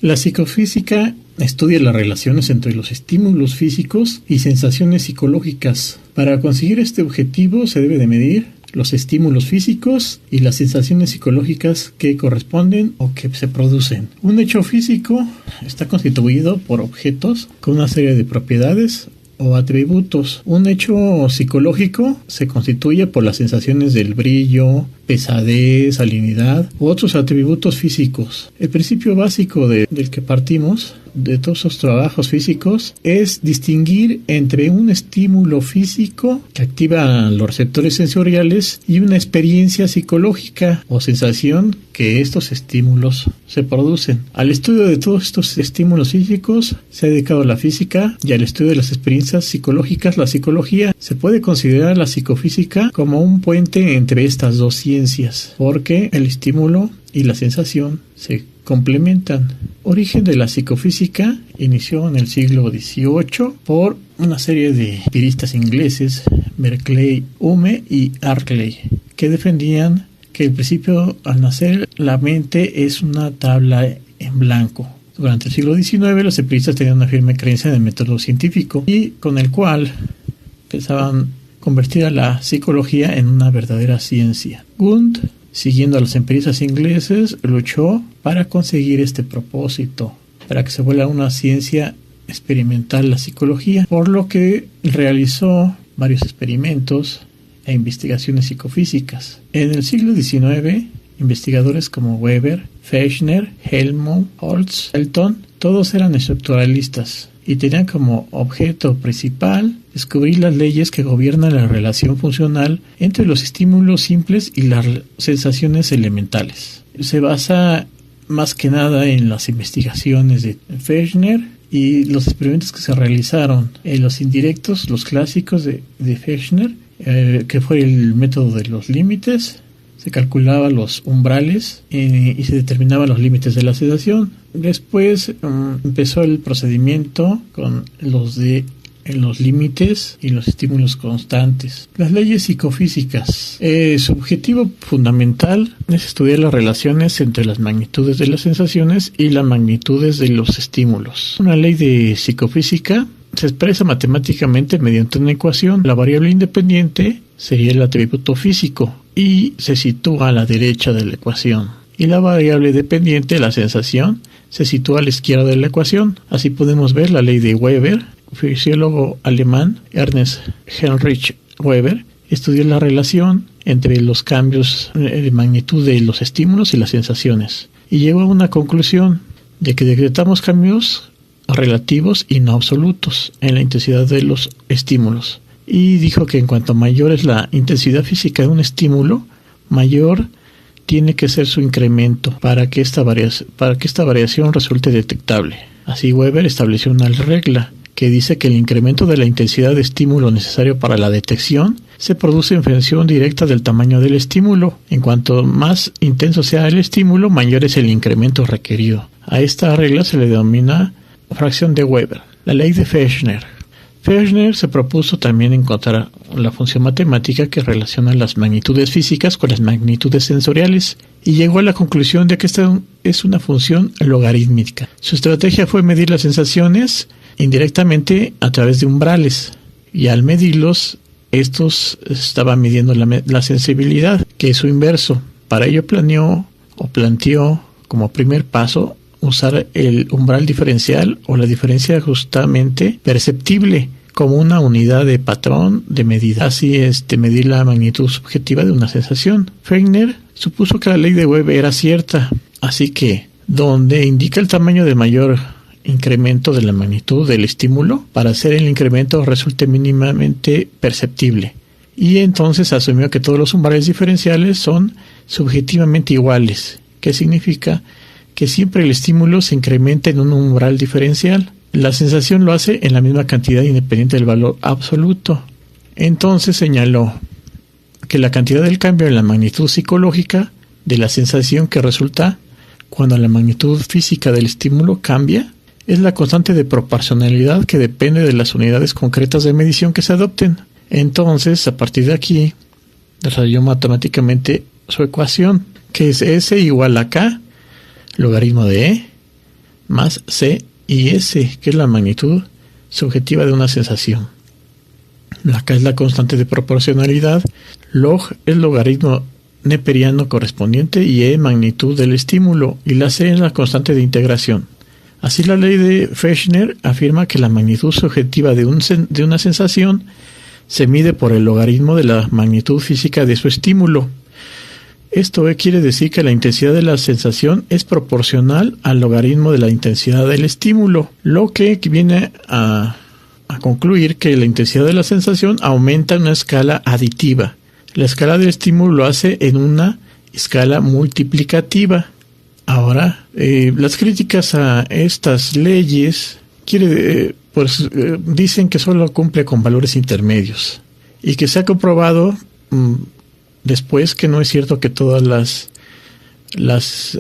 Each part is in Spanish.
La psicofísica estudia las relaciones entre los estímulos físicos y sensaciones psicológicas. Para conseguir este objetivo se debe de medir los estímulos físicos y las sensaciones psicológicas que corresponden o que se producen. Un hecho físico está constituido por objetos con una serie de propiedades o atributos. Un hecho psicológico se constituye por las sensaciones del brillo, pesadez, salinidad u otros atributos físicos. El principio básico del que partimos de todos esos trabajos físicos es distinguir entre un estímulo físico que activa los receptores sensoriales y una experiencia psicológica o sensación que estos estímulos se producen. Al estudio de todos estos estímulos físicos se ha dedicado la física, y al estudio de las experiencias psicológicas la psicología. Se puede considerar la psicofísica como un puente entre estas dos ciencias, porque el estímulo y la sensación se complementan. Origen de la psicofísica inició en el siglo XVIII por una serie de empiristas ingleses, Berkeley, Hume y Hartley, que defendían que el principio al nacer la mente es una tabla en blanco. Durante el siglo XIX los empiristas tenían una firme creencia en el método científico y con el cual pensaban convertir a la psicología en una verdadera ciencia. Wundt, siguiendo a los empiristas ingleses, luchó para conseguir este propósito, para que se vuelva una ciencia experimental la psicología, por lo que realizó varios experimentos e investigaciones psicofísicas. En el siglo XIX, investigadores como Weber, Fechner, Helmont, Holtz, Elton, todos eran estructuralistas y tenían como objeto principal descubrir las leyes que gobiernan la relación funcional entre los estímulos simples y las sensaciones elementales. Se basa más que nada en las investigaciones de Fechner y los experimentos que se realizaron en los indirectos, los clásicos de Fechner, que fue el método de los límites. Se calculaba los umbrales y se determinaban los límites de la sensación. Después empezó el procedimiento con los límites y los estímulos constantes. Las leyes psicofísicas. Su objetivo fundamental es estudiar las relaciones entre las magnitudes de las sensaciones y las magnitudes de los estímulos. Una ley de psicofísica se expresa matemáticamente mediante una ecuación. La variable independiente sería el atributo físico y se sitúa a la derecha de la ecuación. Y la variable dependiente, la sensación, se sitúa a la izquierda de la ecuación. Así podemos ver la ley de Weber. Fisiólogo alemán Ernst Heinrich Weber estudió la relación entre los cambios de magnitud de los estímulos y las sensaciones y llegó a una conclusión de que decretamos cambios relativos y no absolutos en la intensidad de los estímulos, y dijo que en cuanto mayor es la intensidad física de un estímulo, mayor tiene que ser su incremento para que esta variación resulte detectable. Así Weber estableció una regla que dice que el incremento de la intensidad de estímulo necesario para la detección se produce en función directa del tamaño del estímulo. En cuanto más intenso sea el estímulo, mayor es el incremento requerido. A esta regla se le denomina fracción de Weber. La ley de Fechner. Fechner se propuso también encontrar la función matemática que relaciona las magnitudes físicas con las magnitudes sensoriales y llegó a la conclusión de que esta es una función logarítmica. Su estrategia fue medir las sensaciones indirectamente a través de umbrales, y al medirlos, estos estaban midiendo la sensibilidad, que es su inverso. Para ello planteó como primer paso usar el umbral diferencial o la diferencia justamente perceptible como una unidad de patrón de medida. Así medir la magnitud subjetiva de una sensación. Fechner supuso que la ley de Weber era cierta, así que donde indica el tamaño de mayor incremento de la magnitud del estímulo, para hacer el incremento resulte mínimamente perceptible. Y entonces asumió que todos los umbrales diferenciales son subjetivamente iguales, que significa que siempre el estímulo se incrementa en un umbral diferencial. La sensación lo hace en la misma cantidad independiente del valor absoluto. Entonces señaló que la cantidad del cambio en la magnitud psicológica de la sensación que resulta cuando la magnitud física del estímulo cambia es la constante de proporcionalidad que depende de las unidades concretas de medición que se adopten. Entonces, a partir de aquí, desarrolló matemáticamente su ecuación, que es S igual a K, logaritmo de E, más C y S, que es la magnitud subjetiva de una sensación. La K es la constante de proporcionalidad, log es logaritmo neperiano correspondiente y E magnitud del estímulo, y la C es la constante de integración. Así, la ley de Fechner afirma que la magnitud subjetiva de una sensación se mide por el logaritmo de la magnitud física de su estímulo. Esto quiere decir que la intensidad de la sensación es proporcional al logaritmo de la intensidad del estímulo, lo que viene a concluir que la intensidad de la sensación aumenta en una escala aditiva. La escala del estímulo lo hace en una escala multiplicativa. Ahora, las críticas a estas leyes dicen que solo cumple con valores intermedios y que se ha comprobado después que no es cierto que todas las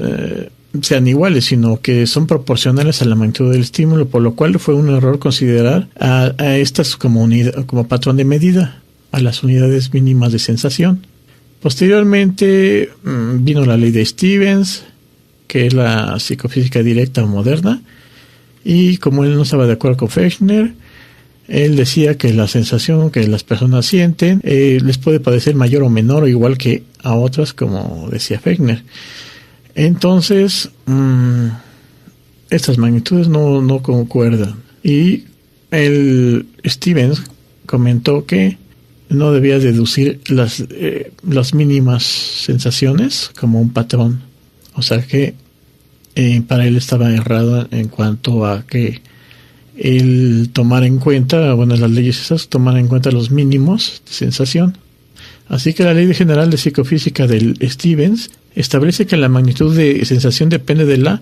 sean iguales, sino que son proporcionales a la magnitud del estímulo, por lo cual fue un error considerar a estas como patrón de medida, a las unidades mínimas de sensación. Posteriormente vino la ley de Stevens, que es la psicofísica directa o moderna, y como él no estaba de acuerdo con Fechner, él decía que la sensación que las personas sienten les puede parecer mayor o menor, o igual que a otras, como decía Fechner. Entonces, estas magnitudes no concuerdan. Y el Stevens comentó que no debía deducir las mínimas sensaciones como un patrón. O sea que para él estaba errado en cuanto a que el tomar en cuenta, las leyes esas, tomar en cuenta los mínimos de sensación. Así que la ley general de psicofísica del Stevens establece que la magnitud de sensación depende de la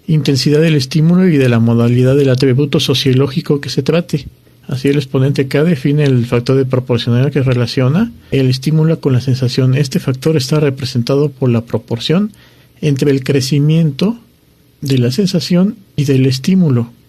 intensidad del estímulo y de la modalidad del atributo sociológico que se trate. Así, el exponente K define el factor de proporcionalidad que relaciona el estímulo con la sensación. Este factor está representado por la proporción entre el crecimiento de la sensación y del estímulo.